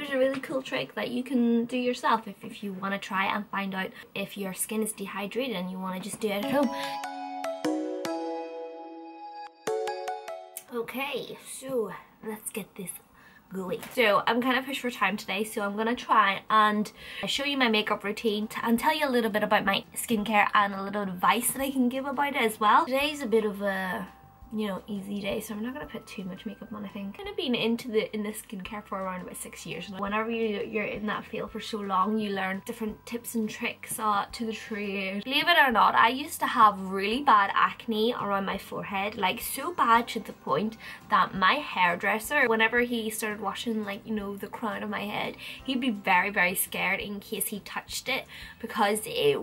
here's a really cool trick that you can do yourself if you want to try and find out if your skin is dehydrated and you want to just do it at home. Okay, so let's get this going. So I'm kind of pushed for time today, so I'm gonna try and show you my makeup routine and tell you a little bit about my skincare and a little advice that I can give about it as well. Today's a bit of a, you know, easy day, so I'm not gonna put too much makeup on. I think I've kind of been in the skincare for around about 6 years. Whenever you're in that field for so long, you learn different tips and tricks to the trade. Believe it or not, I used to have really bad acne around my forehead, like so bad to the point that my hairdresser, whenever he started washing, like, you know, the crown of my head, he'd be very, very scared in case he touched it, because it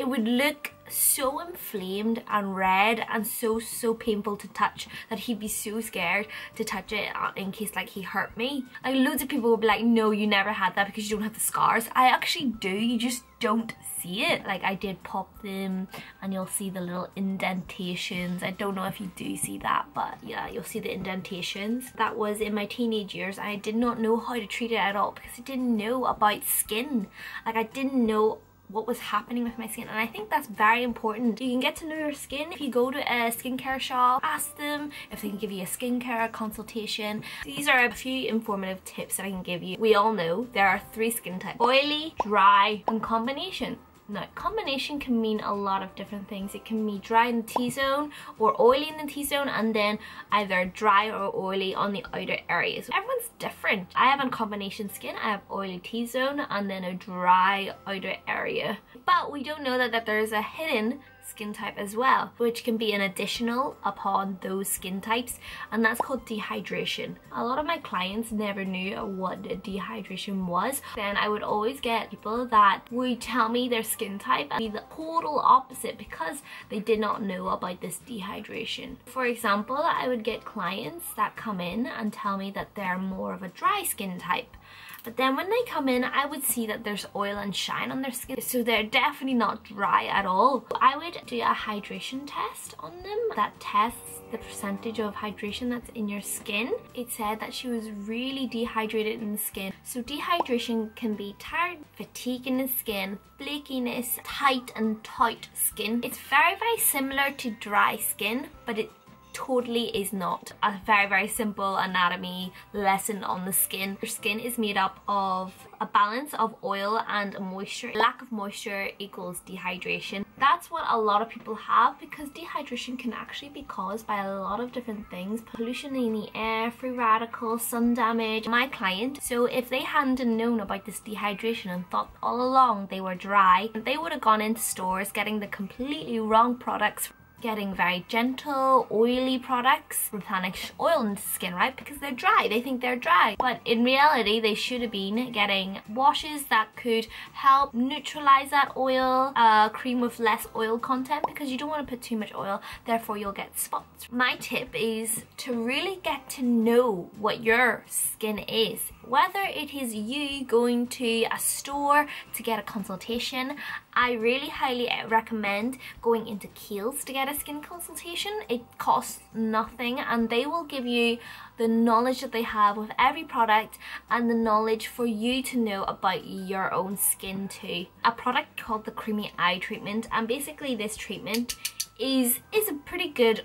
would look so inflamed and red and so painful to touch that he'd be so scared to touch it in case like he hurt me. Like loads of people would be like, no, you never had that because you don't have the scars. I actually do, you just don't see it. Like I did pop them and you'll see the little indentations. I don't know if you do see that, but yeah, you'll see the indentations. That was in my teenage years. I did not know how to treat it at all because I didn't know about skin. Like I didn't know what was happening with my skin, and I think that's very important. You can get to know your skin if you go to a skincare shop, ask them if they can give you a skincare consultation. These are a few informative tips that I can give you. We all know there are 3 skin types: oily, dry, and combination. Now, combination can mean a lot of different things. It can be dry in the T-zone or oily in the T-zone, and then either dry or oily on the outer areas. Everyone's different. I have a combination skin. I have oily T-zone and then a dry outer area. But we don't know that there's a hidden skin type as well, which can be an additional upon those skin types, and that's called dehydration. A lot of my clients never knew what dehydration was. Then I would always get people that would tell me their skin type and be the total opposite because they did not know about this dehydration. For example, I would get clients that come in and tell me that they're more of a dry skin type. But then when they come in, I would see that there's oil and shine on their skin, so they're definitely not dry at all. I would do a hydration test on them that tests the percentage of hydration that's in your skin. It said that she was really dehydrated in the skin. So dehydration can be tired, fatigue in the skin, flakiness, tight and taut skin. It's very, very similar to dry skin, but it totally is not. A very, very simple anatomy lesson on the skin. Your skin is made up of a balance of oil and moisture. Lack of moisture equals dehydration. That's what a lot of people have, because dehydration can actually be caused by a lot of different things. Pollution in the air, free radicals, sun damage. My client, so if they hadn't known about this dehydration and thought all along they were dry, they would have gone into stores getting the completely wrong products, getting very gentle, oily products, replenish oil into the skin, right? Because they're dry, they think they're dry. But in reality, they should have been getting washes that could help neutralize that oil, cream with less oil content, because you don't want to put too much oil, therefore you'll get spots. My tip is to really get to know what your skin is. Whether it is you going to a store to get a consultation, I really highly recommend going into Kiehl's to get a skin consultation. It costs nothing and they will give you the knowledge that they have with every product and the knowledge for you to know about your own skin too. A product called the Creamy Eye Treatment, and basically this treatment is a pretty good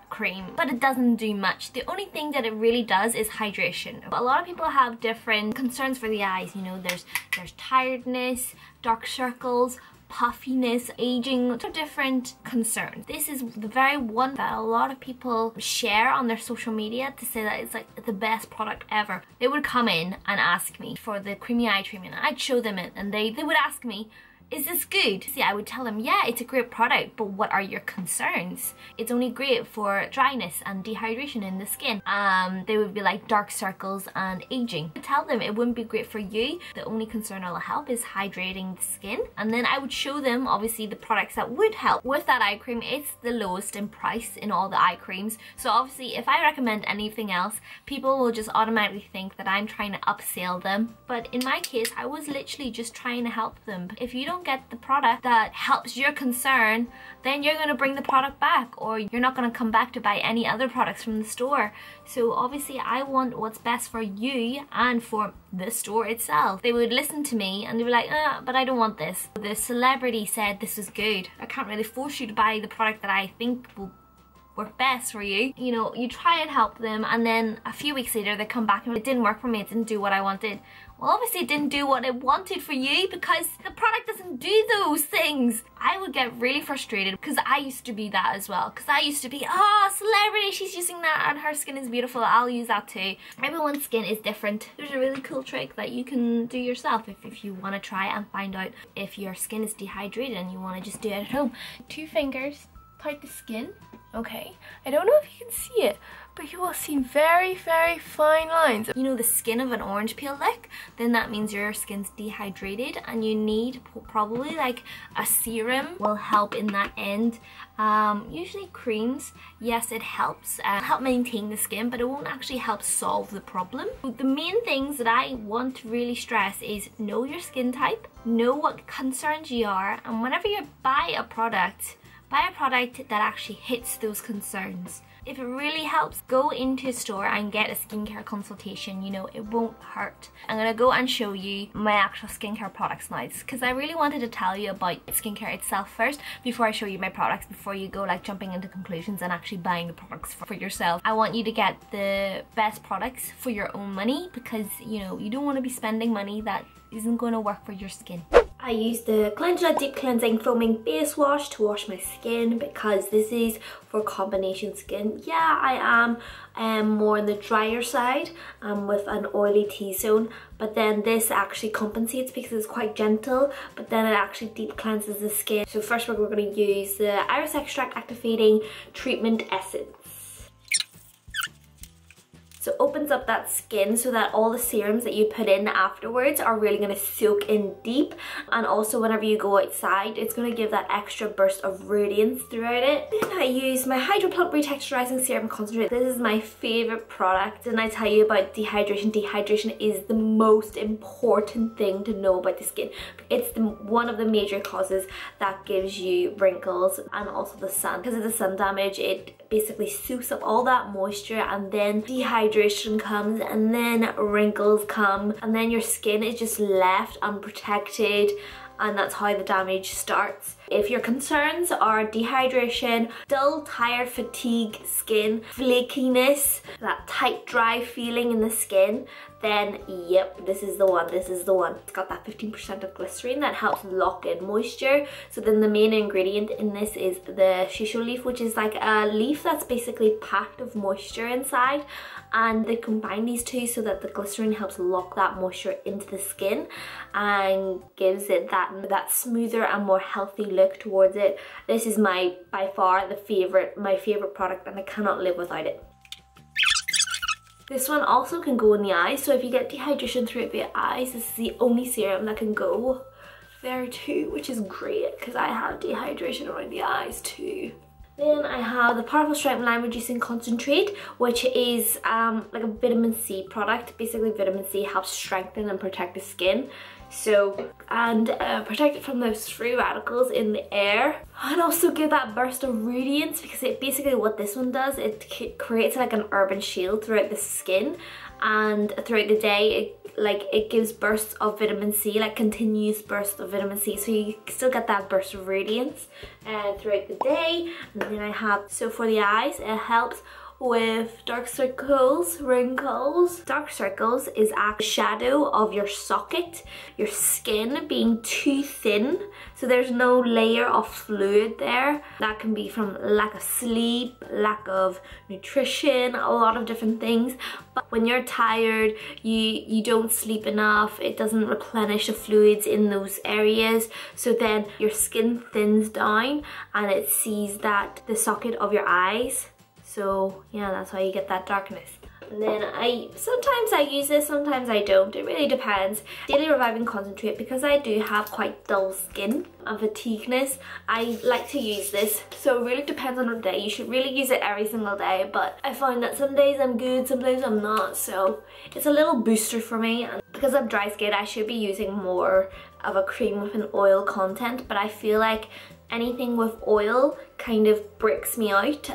cream, but it doesn't do much. The only thing that it really does is hydration. A lot of people have different concerns for the eyes. You know, there's tiredness, dark circles, puffiness, aging, so different concerns. This is the very one that a lot of people share on their social media to say that it's like the best product ever. They would come in and ask me for the Creamy Eye Treatment. I'd show them it and they would ask me, is this good? See, I would tell them, yeah, it's a great product, but what are your concerns? It's only great for dryness and dehydration in the skin. They would be like dark circles and aging. I would tell them it wouldn't be great for you. The only concern it'll help is hydrating the skin. And then I would show them, obviously, the products that would help. With that eye cream, it's the lowest in price in all the eye creams. So obviously, if I recommend anything else, people will just automatically think that I'm trying to upsell them. But in my case, I was literally just trying to help them. If you don't don't get the product that helps your concern, then you're going to bring the product back, or you're not going to come back to buy any other products from the store. So obviously I want what's best for you and for the store itself. They would listen to me and they were like, but I don't want this. The celebrity said this was good. I can't really force you to buy the product that I think will work best for you. You know, you try and help them, and then a few weeks later they come back and it didn't work for me, it didn't do what I wanted. Well, obviously it didn't do what it wanted for you because the product doesn't do those things. I would get really frustrated because I used to be that as well. Because I used to be, oh, celebrity, she's using that and her skin is beautiful, I'll use that too. Everyone's skin is different. There's a really cool trick that you can do yourself if you want to try and find out if your skin is dehydrated and you want to just do it at home. 2 fingers, tight the skin. Okay, I don't know if you can see it, but you will see very, very fine lines. You know the skin of an orange peel like? Then that means your skin's dehydrated and you need probably like a serum will help in that end. Usually creams, yes, it helps help maintain the skin, but it won't actually help solve the problem. The main things that I want to really stress is know your skin type, know what concerns you are, and whenever you buy a product that actually hits those concerns. If it really helps, go into a store and get a skincare consultation. You know, it won't hurt. I'm gonna go and show you my actual skincare products now, because I really wanted to tell you about skincare itself first before I show you my products, before you go like jumping into conclusions and actually buying the products for yourself. I want you to get the best products for your own money, because you know, you don't want to be spending money that isn't going to work for your skin. I use the Calendula Deep Cleansing Foaming Base Wash to wash my skin because this is for combination skin. Yeah, I am more on the drier side with an oily T-zone, but then this actually compensates because it's quite gentle, but then it actually deep cleanses the skin. So first we're going to use the Iris Extract Activating Treatment Essence. So it opens up that skin so that all the serums that you put in afterwards are really going to soak in deep, and also whenever you go outside it's going to give that extra burst of radiance throughout it. Then I use my Hydro Plump Retexturizing Serum Concentrate. This is my favourite product, and I tell you about dehydration. Dehydration is the most important thing to know about the skin. It's one of the major causes that gives you wrinkles and also the sun. Because of the sun damage, it basically soaks up all that moisture, and then dehydration comes, and then wrinkles come, and then your skin is just left unprotected, and that's how the damage starts. If your concerns are dehydration, dull, tired, fatigue skin, flakiness, that tight, dry feeling in the skin, then yep, this is the one, this is the one. It's got that 15% of glycerine that helps lock in moisture. So then the main ingredient in this is the shisho leaf, which is like a leaf that's basically packed of moisture inside, and they combine these two so that the glycerine helps lock that moisture into the skin and gives it that smoother and more healthy look towards it. This is by far my favorite product, and I cannot live without it. This one also can go in the eyes, so if you get dehydration throughout the eyes, this is the only serum that can go there too, which is great because I have dehydration around the eyes too. Then I have the Powerful Strength Line Reducing Concentrate, which is like a vitamin C product. Basically vitamin C helps strengthen and protect the skin. So, and protect it from those free radicals in the air, and also give that burst of radiance, because it basically, what this one does, it creates like an urban shield throughout the skin, and throughout the day it gives bursts of vitamin C, like continuous bursts of vitamin C, so you still get that burst of radiance throughout the day. And then I have, so for the eyes, it helps with dark circles, wrinkles. Dark circles is a shadow of your socket, your skin being too thin, so there's no layer of fluid there. That can be from lack of sleep, lack of nutrition, a lot of different things. But when you're tired, you don't sleep enough, it doesn't replenish the fluids in those areas, so then your skin thins down and it sees that the socket of your eyes. So yeah, that's how you get that darkness. And then sometimes I use this, sometimes I don't. It really depends. Daily Reviving Concentrate, because I do have quite dull skin and fatigueness, I like to use this. So it really depends on the day. You should really use it every single day, but I find that some days I'm good, some days I'm not. So it's a little booster for me. And Because I'm dry skin, I should be using more of a cream with an oil content, but I feel like anything with oil kind of breaks me out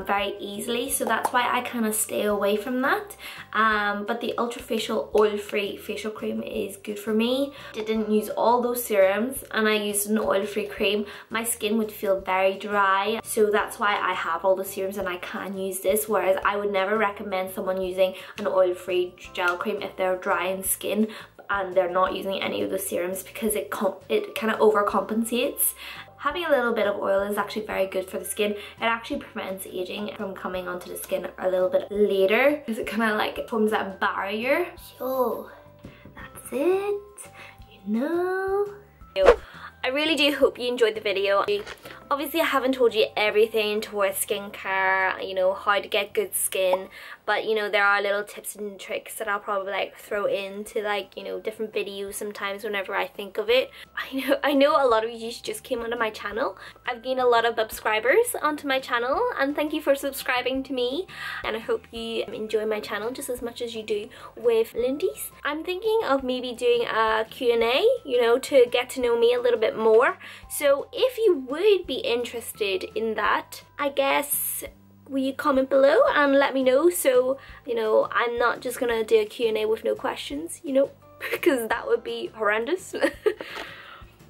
very easily, so that's why I kind of stay away from that. But the Ultra Facial oil-free facial cream is good for me. I didn't use all those serums and I used an oil-free cream. My skin would feel very dry, so that's why I have all the serums and I can use this, whereas I would never recommend someone using an oil-free gel cream if they're dry in skin and they're not using any of the serums, because it kind of overcompensates. Having a little bit of oil is actually very good for the skin. It actually prevents aging from coming onto the skin a little bit later, because it kind of like forms that barrier. So that's it, you know. I really do hope you enjoyed the video. Obviously I haven't told you everything towards skincare, you know, how to get good skin, but you know, there are little tips and tricks that I'll probably like throw into like, you know, different videos sometimes whenever I think of it. I know a lot of you just came onto my channel. I've gained a lot of subscribers onto my channel, and thank you for subscribing to me, and I hope you enjoy my channel just as much as you do with Lindy's. I'm thinking of maybe doing a Q&A, you know, to get to know me a little bit more. So if you would be interested in that, I guess will you comment below and let me know, so you know I'm not just gonna do a Q&A with no questions, you know, because that would be horrendous.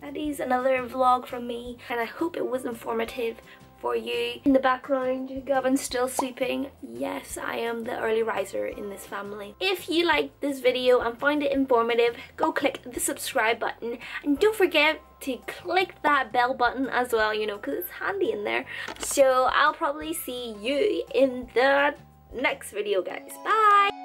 That is another vlog from me, and I hope it was informative for you. In the background, Gavin's still sleeping. Yes, I am the early riser in this family. If you liked this video and find it informative, go click the subscribe button, and don't forget to click that bell button as well, you know, because it's handy in there. So I'll probably see you in the next video, guys. Bye!